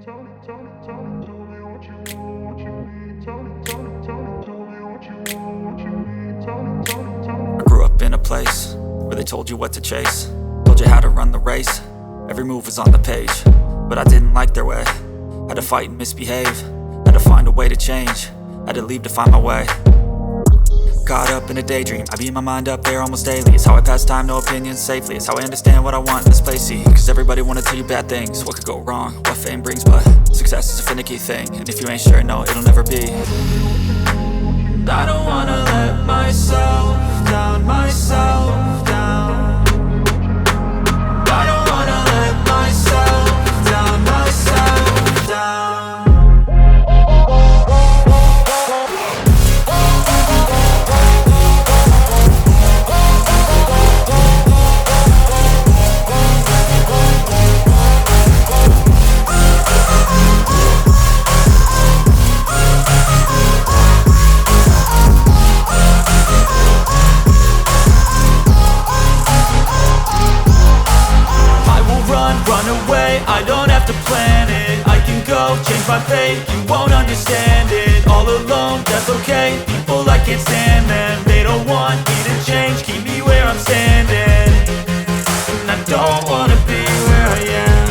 I grew up in a place where they told you what to chase, told you how to run the race. Every move was on the page, but I didn't like their way. Had to fight and misbehave, had to find a way to change, had to leave to find my way. Caught up in a daydream, I beat my mind up there almost daily. It's how I pass time, no opinions safely. It's how I understand what I want in this place, see. Cause everybody wanna tell you bad things, what could go wrong, what fame brings. But success is a finicky thing, and if you ain't sure, no, it'll never be. I don't wanna let myself down, myself down. I don't wanna let myself down, myself down. I don't have to plan it, I can go change my fate. You won't understand it, all alone, that's okay. People, I can't stand them, they don't want me to change. Keep me where I'm standing, and I don't wanna be where I am.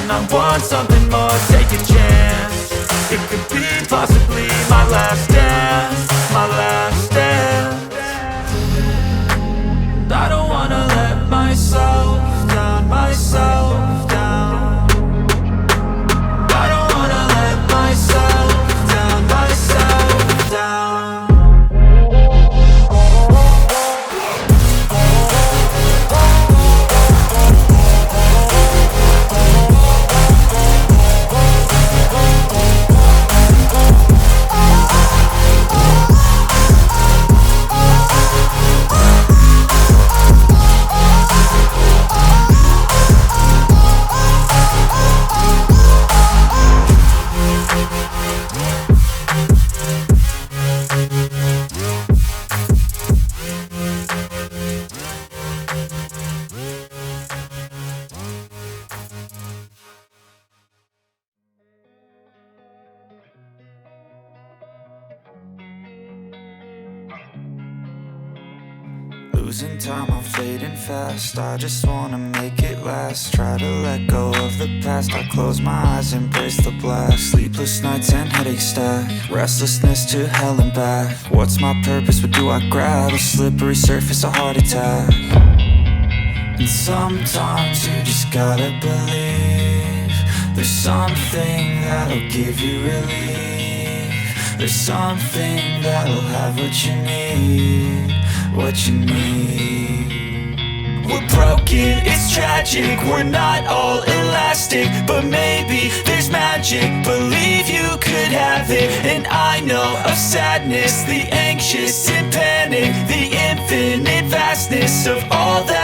And I want something more, take a chance. It could be possibly my last dance, my last dance. I don't wanna let myself down, myself down. Losing time, I'm fading fast. I just wanna make it last. Try to let go of the past. I close my eyes, embrace the blast. Sleepless nights and headaches stack. Restlessness to hell and back. What's my purpose? What do I grab? A slippery surface, a heart attack. And sometimes you just gotta believe there's something that'll give you relief. There's something that'll have what you need, what you need. We're broken, it's tragic, we're not all elastic, but maybe there's magic. Believe you could have it, and I know of sadness, the anxious and panic, the infinite vastness of all that